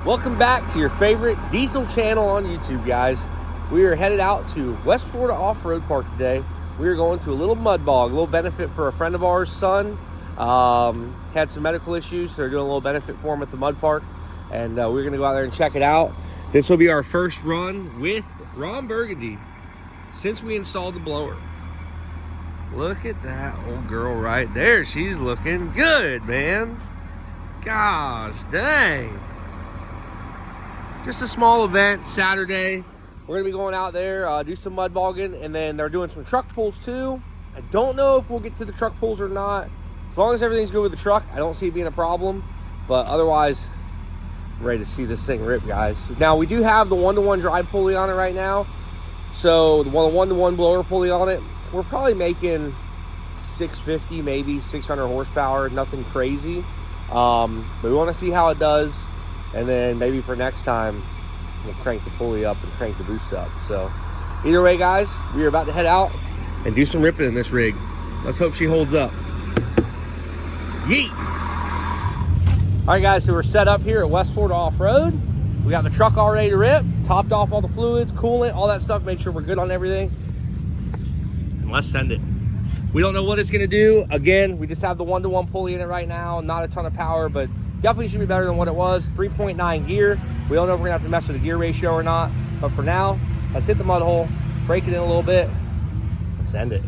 Welcome back to your favorite diesel channel on YouTube, guys. We are headed out to West Florida Off-Road Park today. We are going to a little mud bog, a little benefit for a friend of ours' son. Had some medical issues, so they're doing a little benefit for him at the mud park. And we're going to go out there and check it out. This will be our first run with Ron Burgundy since we installed the blower. Look at that old girl right there. She's looking good, man. Gosh, dang. Just a small event, Saturday. We're gonna be going out there, do some mud bogging, and then they're doing some truck pulls too. I don't know if we'll get to the truck pulls or not. As long as everything's good with the truck, I don't see it being a problem. But otherwise, I'm ready to see this thing rip, guys. Now, we do have the 1-to-1 drive pulley on it right now. So the 1-to-1 blower pulley on it, we're probably making 650, maybe 600 horsepower, nothing crazy. But we wanna see how it does. And then maybe for next time, we'll crank the pulley up and crank the boost up. So either way, guys, we are about to head out and do some ripping in this rig. Let's hope she holds up. Yeet! All right, guys, so we're set up here at West Florida Off-Road. We got the truck all ready to rip, topped off all the fluids, coolant, all that stuff, make sure we're good on everything. And let's send it. We don't know what it's gonna do. Again, we just have the 1-to-1 pulley in it right now, not a ton of power, but definitely should be better than what it was. 3.9 gear. We don't know if we're gonna have to mess with the gear ratio or not, but for now, let's hit the mud hole, break it in a little bit, and send it.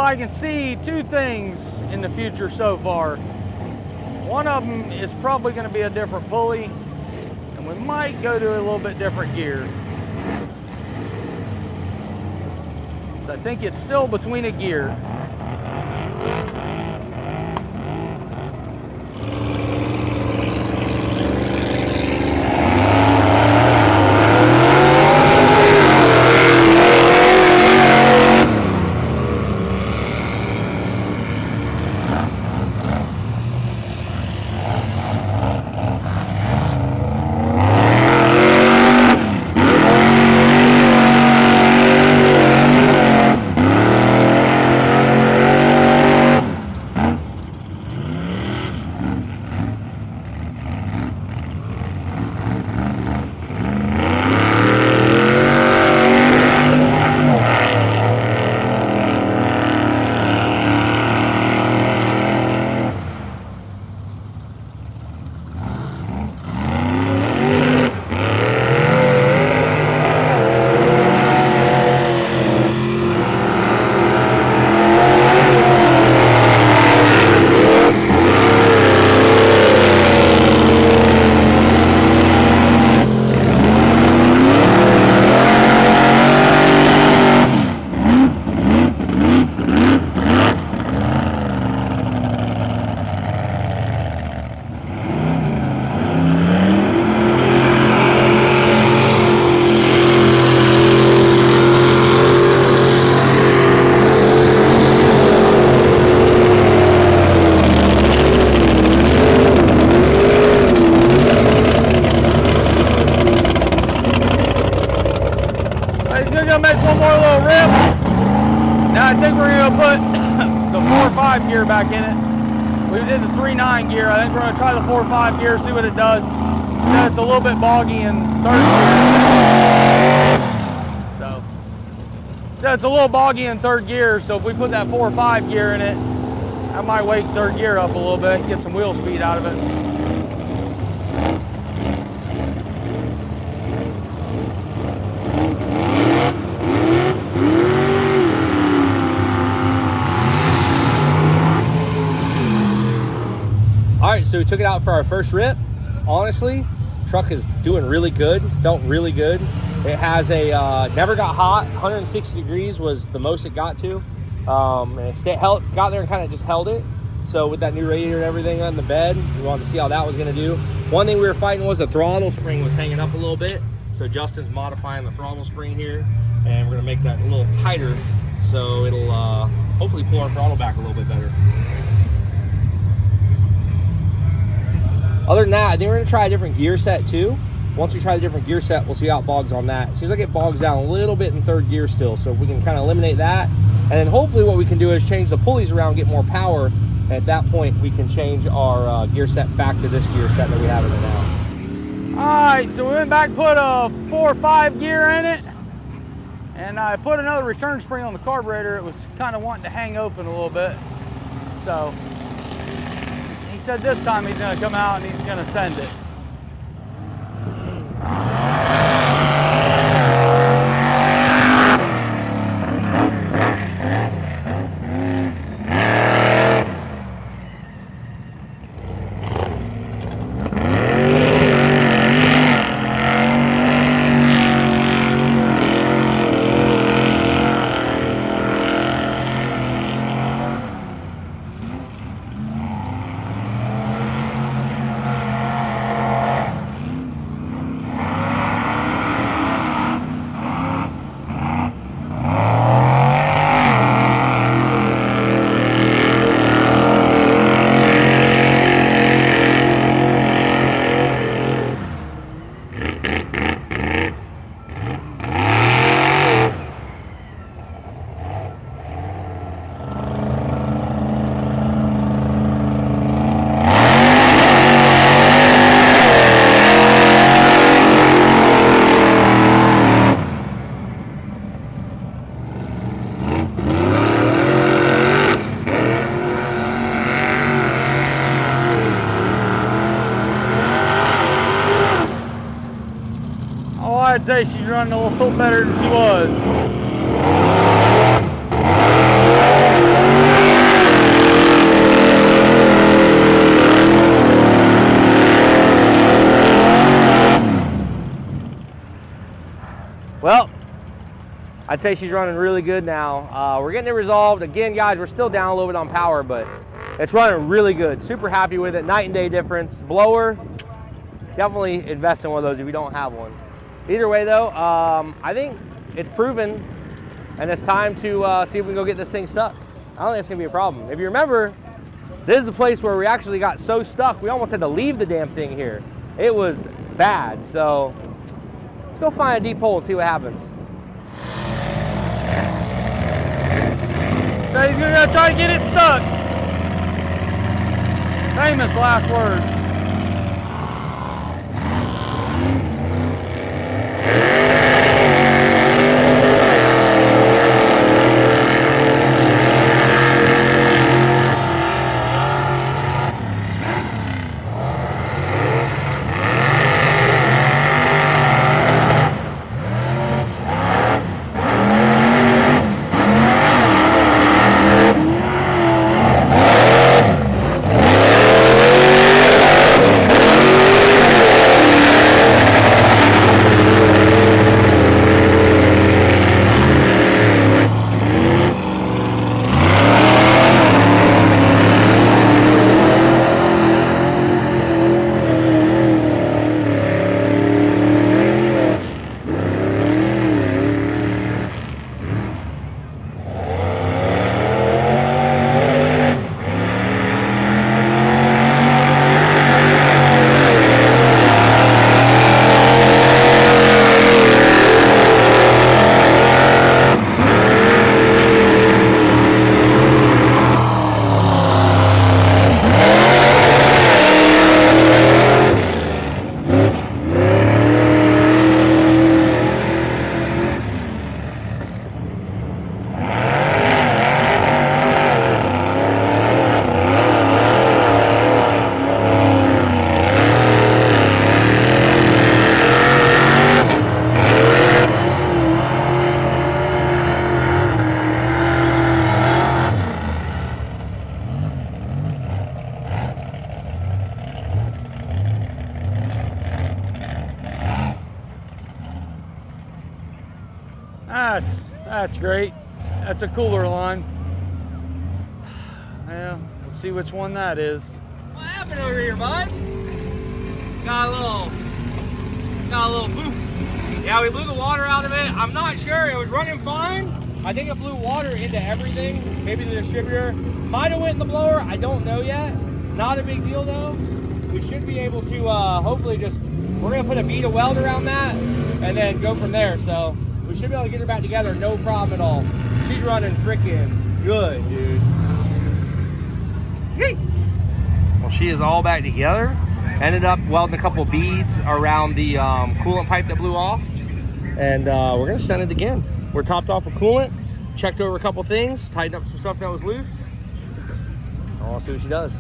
I can see two things in the future so far. One of them is probably going to be a different pulley, and we might go to a little bit different gear. So I think it's still between a gear. Now I think we're going to put the 4-5 gear back in it. We did the 3-9 gear. I think we're going to try the 4-5 gear, see what it does. So it's a little bit boggy in third gear. So it's a little boggy in third gear. So if we put that 4-5 gear in it, I might wake third gear up a little bit, get some wheel speed out of it. All right, so we took it out for our first rip. Honestly, truck is doing really good. Felt really good. It has a never got hot. 160 degrees was the most it got to, and it's got there and kind of just held it. So with that new radiator and everything on the bed, we wanted to see how that was going to do. One thing we were fighting was the throttle spring was hanging up a little bit. So Justin's modifying the throttle spring here, and we're going to make that a little tighter, so it'll hopefully pull our throttle back a little bit better. Other than that, I think we're going to try a different gear set too. Once we try the different gear set, we'll see how it bogs on that. It seems like it bogs down a little bit in third gear still, so if we can kind of eliminate that, and then hopefully what we can do is change the pulleys around, get more power, and at that point we can change our gear set back to this gear set that we have in it now. Alright, so we went back, put a 4 or 5 gear in it, and I put another return spring on the carburetor. It was kind of wanting to hang open a little bit, so he said this time he's going to come out and he's going to send it. I'd say she's running a little better than she was. Well, I'd say she's running really good now. We're getting it resolved. Again, guys, we're still down a little bit on power, but it's running really good. Super happy with it. Night and day difference. Blower, definitely invest in one of those if you don't have one. Either way though, I think it's proven, and it's time to see if we can go get this thing stuck. I don't think it's gonna be a problem. If you remember, this is the place where we actually got so stuck, we almost had to leave the damn thing here. It was bad, so let's go find a deep hole and see what happens. So he's gonna try to get it stuck. Famous last words. That's great. That's a cooler line. Yeah, we'll see which one that is. What happened over here, bud? Got a little boop. Yeah, we blew the water out of it. I'm not sure. It was running fine. I think it blew water into everything. Maybe the distributor might have went in the blower. I don't know yet. Not a big deal though. We should be able to hopefully we're gonna put a bead of weld around that and then go from there. So we should be able to get her back together, no problem at all. She's running freaking good, dude. Yay. Well, she is all back together. Ended up welding a couple beads around the coolant pipe that blew off. And we're gonna send it again. We're topped off with coolant, checked over a couple things, tightened up some stuff that was loose. I wanna see what she does.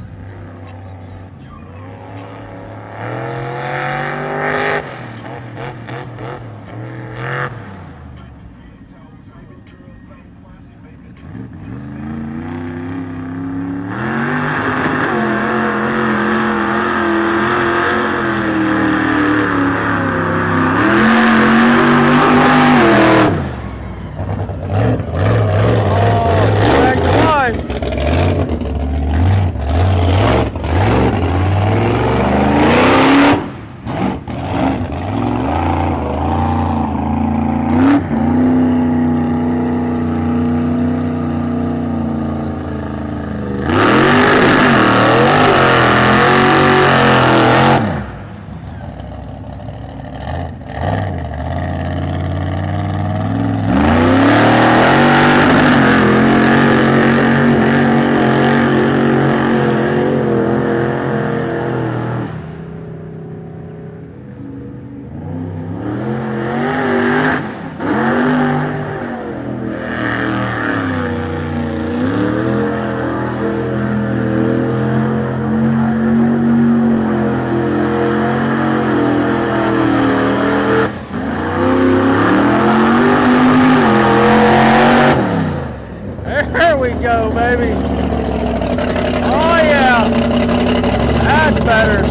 Go, baby. Oh yeah, that's better.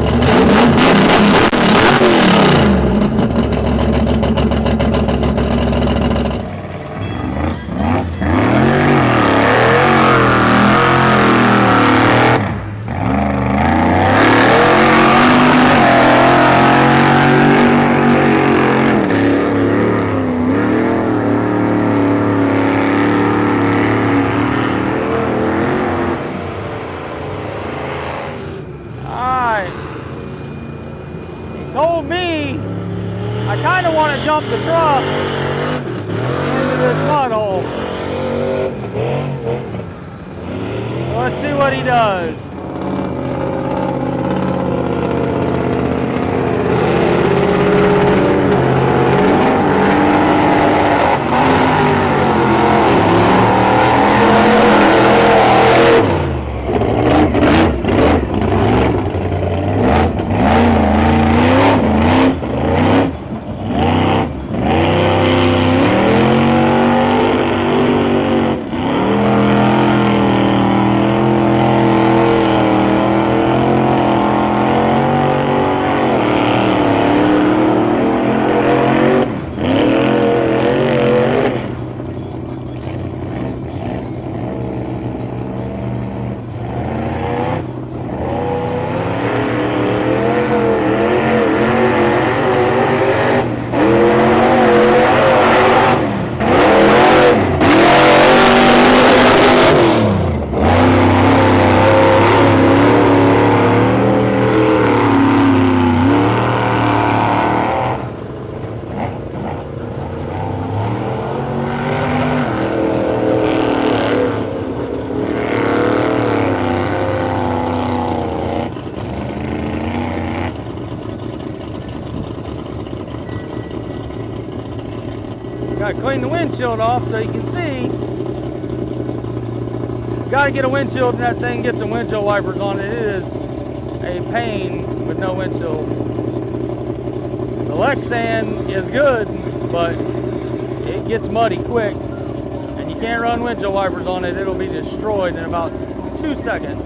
Told me I kind of want to jump the truck into this mud hole. So let's see what he does. Got to clean the windshield off so you can see. Got to get a windshield and that thing, get some windshield wipers on it. It is a pain with no windshield. The Lexan is good, but it gets muddy quick. And you can't run windshield wipers on it. It'll be destroyed in about 2 seconds.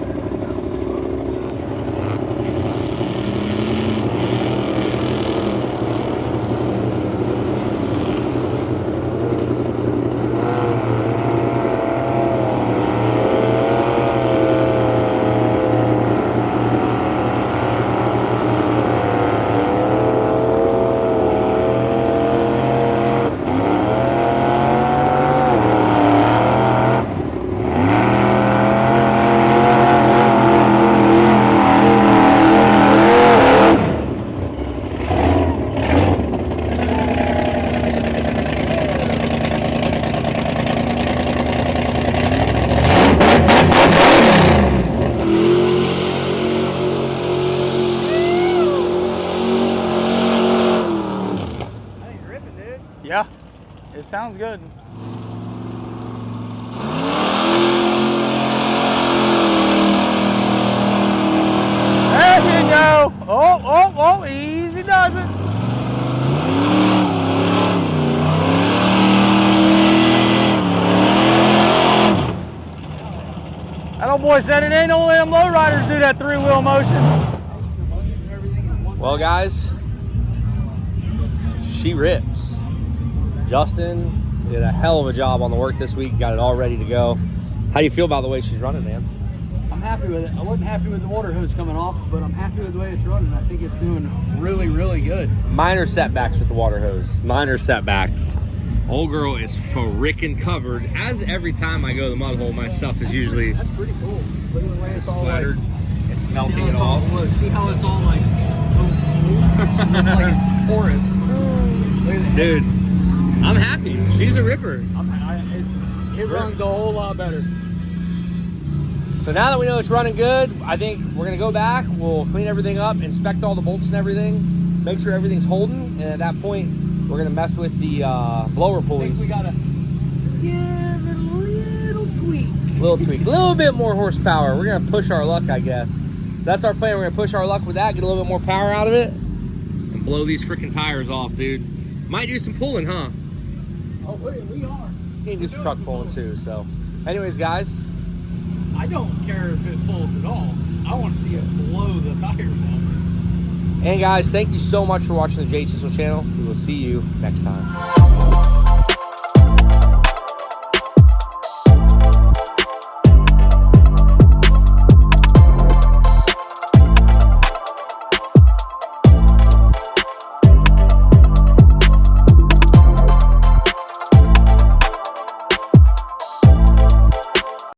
Yeah, it sounds good. There you go. Oh, easy does it. That old boy said it ain't only them lowriders do that three-wheel motion. Well, guys, she rips. Justin did a hell of a job on the work this week. Got it all ready to go. How do you feel about the way she's running, man? I'm happy with it. I wasn't happy with the water hose coming off, but I'm happy with the way it's running. I think it's doing really, really good. Minor setbacks with the water hose. Minor setbacks. Old girl is frickin' covered. As every time I go to the mud hole, my stuff is usually That's pretty cool. Look at the way it's all splattered. like, It's see melting how it it's all off. look, see how it's all like loose? Looks like it's porous. Look at Dude, I'm happy. She's a ripper. it runs a whole lot better. So now that we know it's running good, I think we're gonna go back, we'll clean everything up, inspect all the bolts and everything, make sure everything's holding, and at that point, we're gonna mess with the blower I pulleys. think we gotta give it a little tweak. A little bit more horsepower. We're gonna push our luck, I guess. So that's our plan. We're gonna push our luck with that, get a little bit more power out of it, and blow these freaking tires off, dude. Might do some pulling, huh? Oh, we are. You can do some truck pulling too. So, anyways, guys, I don't care if it pulls at all. I want to see it blow the tires off. and guys, thank you so much for watching the J Chisel channel. We will see you next time.